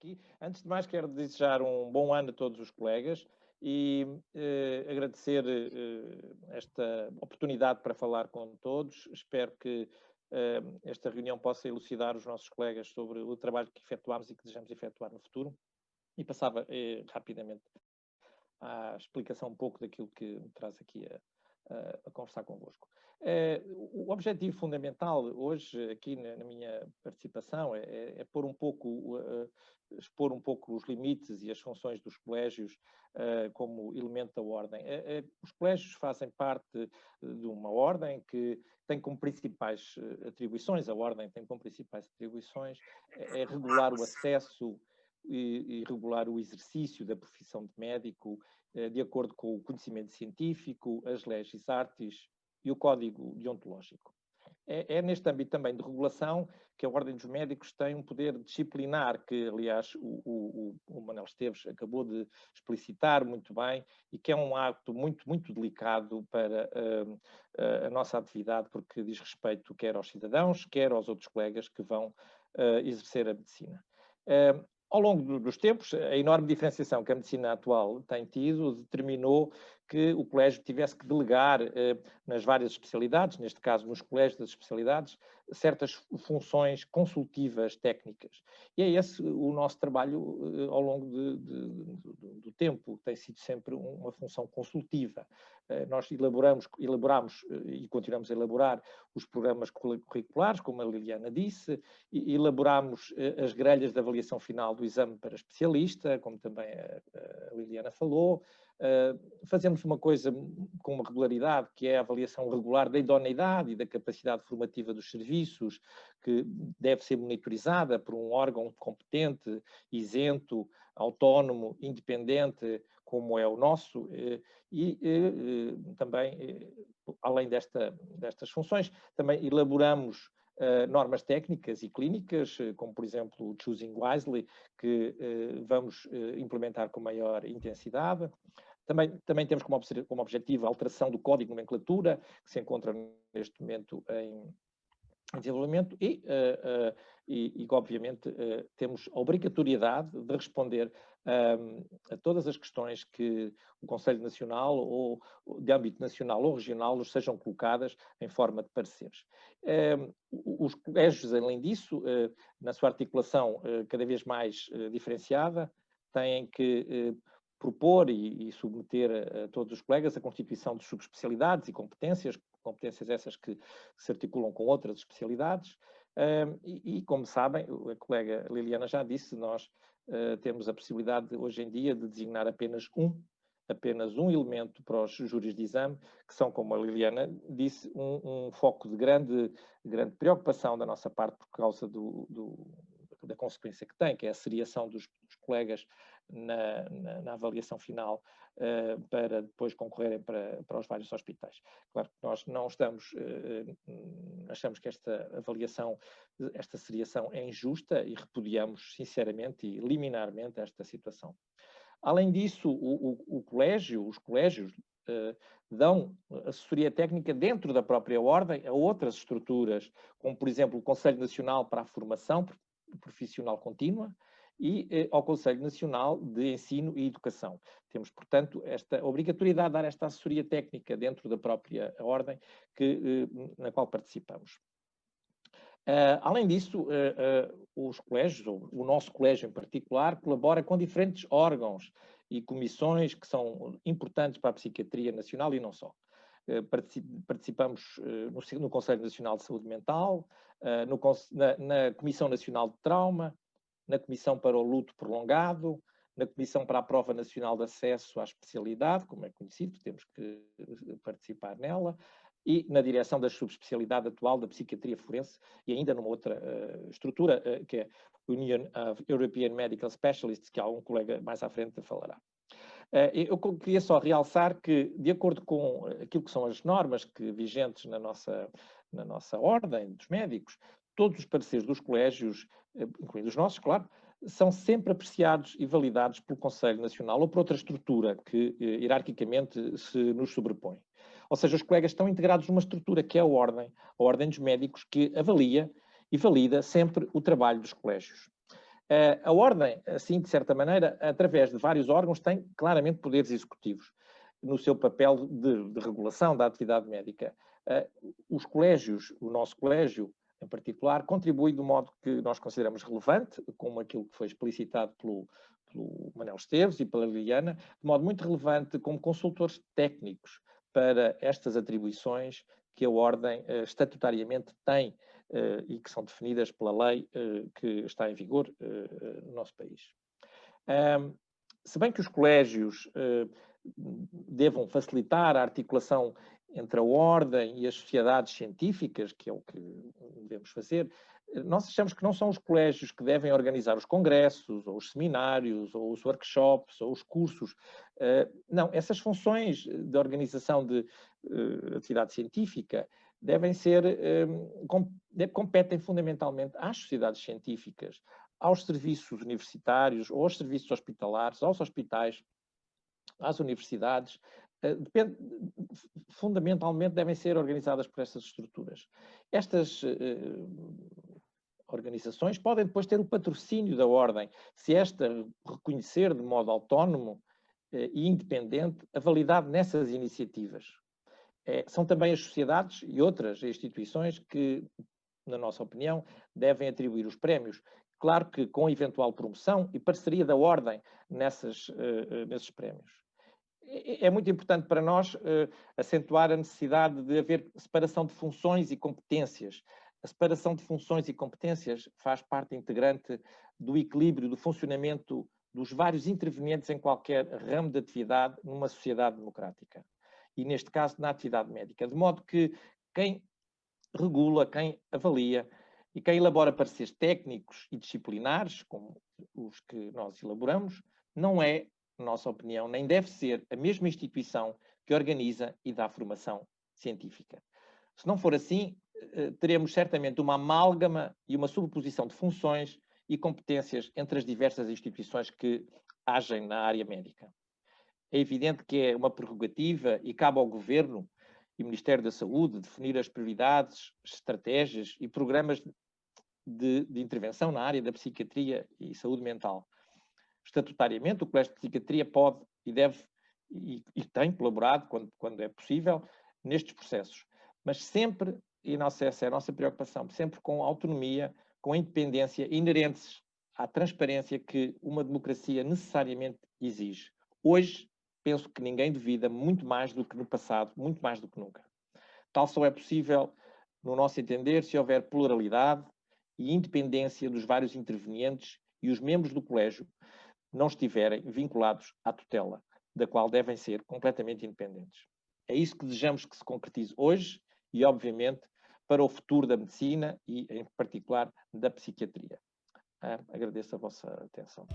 aqui. Antes de mais, quero desejar um bom ano a todos os colegas e agradecer esta oportunidade para falar com todos. Espero que esta reunião possa elucidar os nossos colegas sobre o trabalho que efetuámos e que desejamos efetuar no futuro. E passava rapidamente à explicação um pouco daquilo que me traz aqui a conversar convosco. O objetivo fundamental hoje, aqui na minha participação, é pôr um pouco, expor um pouco os limites e as funções dos colégios como elemento da ordem. Os colégios fazem parte de uma ordem que tem como principais atribuições, a ordem tem como principais atribuições, é regular o acesso e regular o exercício da profissão de médico de acordo com o conhecimento científico, as legis artis e o código deontológico. É neste âmbito também de regulação que a Ordem dos Médicos tem um poder disciplinar que, aliás, o Manuel Esteves acabou de explicitar muito bem e que é um ato muito, muito delicado para a nossa atividade, porque diz respeito quer aos cidadãos, quer aos outros colegas que vão exercer a medicina. Ao longo dos tempos, a enorme diferenciação que a medicina atual tem tido determinou que o colégio tivesse que delegar nas várias especialidades, neste caso nos colégios das especialidades, certas funções consultivas técnicas. E é esse o nosso trabalho ao longo do tempo, tem sido sempre uma função consultiva. Nós elaboramos e continuamos a elaborar os programas curriculares, como a Liliana disse, e elaboramos as grelhas de avaliação final do exame para especialista, como também a Liliana falou. Fazemos uma coisa com uma regularidade, que é a avaliação regular da idoneidade e da capacidade formativa dos serviços, que deve ser monitorizada por um órgão competente, isento, autónomo, independente, como é o nosso, também, além destas funções, também elaboramos normas técnicas e clínicas, como por exemplo o Choosing Wisely, que vamos implementar com maior intensidade. Também temos como objetivo a alteração do código de nomenclatura, que se encontra neste momento em desenvolvimento e obviamente, temos a obrigatoriedade de responder a todas as questões que o Conselho Nacional ou de âmbito nacional ou regional nos sejam colocadas em forma de pareceres. Os colégios, além disso, na sua articulação cada vez mais diferenciada, têm que propor e submeter a todos os colegas a constituição de subespecialidades e competências essas que se articulam com outras especialidades. Como sabem, a colega Liliana já disse, nós temos a possibilidade hoje em dia de designar apenas um elemento para os júris de exame, que são, como a Liliana disse, um foco de grande preocupação da nossa parte por causa da consequência que tem, que é a seriação dos colegas na avaliação final para depois concorrerem para os vários hospitais. Claro que nós não estamos, achamos que esta avaliação, esta seriação é injusta e repudiamos sinceramente e liminarmente esta situação. Além disso, os colégios dão assessoria técnica dentro da própria ordem a outras estruturas, como por exemplo o Conselho Nacional para a Formação Profissional Contínua e ao Conselho Nacional de Ensino e Educação. Temos, portanto, esta obrigatoriedade de dar esta assessoria técnica dentro da própria ordem na qual participamos. Além disso, os colégios, ou o nosso colégio em particular, colabora com diferentes órgãos e comissões que são importantes para a psiquiatria nacional e não só. Participamos no Conselho Nacional de Saúde Mental, na Comissão Nacional de Trauma, na Comissão para o Luto Prolongado, na Comissão para a Prova Nacional de Acesso à Especialidade, como é conhecido, temos que participar nela, e na direção da subespecialidade atual da psiquiatria forense, e ainda numa outra estrutura, que é a Union of European Medical Specialists, que algum colega mais à frente falará. Eu queria só realçar que, de acordo com aquilo que são as normas vigentes na nossa ordem dos médicos, todos os pareceres dos colégios, incluindo os nossos, claro, são sempre apreciados e validados pelo Conselho Nacional ou por outra estrutura que hierarquicamente se nos sobrepõe. Ou seja, os colegas estão integrados numa estrutura que é a Ordem dos Médicos, que avalia e valida sempre o trabalho dos colégios. A Ordem, assim, de certa maneira, através de vários órgãos, tem claramente poderes executivos no seu papel de regulação da atividade médica. Os colégios, o nosso colégio em particular, contribui do modo que nós consideramos relevante, como aquilo que foi explicitado pelo Manel Esteves e pela Liliana, de modo muito relevante como consultores técnicos para estas atribuições que a Ordem estatutariamente tem e que são definidas pela lei que está em vigor no nosso país. Se bem que os colégios devam facilitar a articulação entre a Ordem e as sociedades científicas, que é o que devemos fazer, nós achamos que não são os colégios que devem organizar os congressos, ou os seminários, ou os workshops, ou os cursos. Não, essas funções de organização de atividade científica devem ser, competem fundamentalmente às sociedades científicas, aos serviços universitários, ou aos serviços hospitalares, aos hospitais, às universidades, fundamentalmente devem ser organizadas por estas estruturas. Estas organizações podem depois ter o patrocínio da Ordem, se esta reconhecer de modo autónomo e independente a validade nessas iniciativas. São também as sociedades e outras instituições que, na nossa opinião, devem atribuir os prémios. Claro que com eventual promoção e parceria da Ordem nesses prémios. É muito importante para nós acentuar a necessidade de haver separação de funções e competências. A separação de funções e competências faz parte integrante do equilíbrio, do funcionamento dos vários intervenientes em qualquer ramo de atividade numa sociedade democrática. E neste caso, na atividade médica. De modo que quem regula, quem avalia e quem elabora pareceres técnicos e disciplinares, como os que nós elaboramos, não é, na nossa opinião, nem deve ser a mesma instituição que organiza e dá formação científica. Se não for assim, teremos certamente uma amálgama e uma sobreposição de funções e competências entre as diversas instituições que agem na área médica. É evidente que é uma prerrogativa e cabe ao Governo e Ministério da Saúde definir as prioridades, estratégias e programas de intervenção na área da psiquiatria e saúde mental. Estatutariamente, o Colégio de Psiquiatria pode e deve e tem colaborado, quando é possível, nestes processos. Mas sempre, e essa é a nossa preocupação, sempre com autonomia, com independência inerentes à transparência que uma democracia necessariamente exige. Hoje, penso que ninguém duvida muito mais do que no passado, muito mais do que nunca. Tal só é possível, no nosso entender, se houver pluralidade e independência dos vários intervenientes e os membros do colégio não estiverem vinculados à tutela, da qual devem ser completamente independentes. É isso que desejamos que se concretize hoje e, obviamente, para o futuro da medicina e, em particular, da psiquiatria. Agradeço a vossa atenção.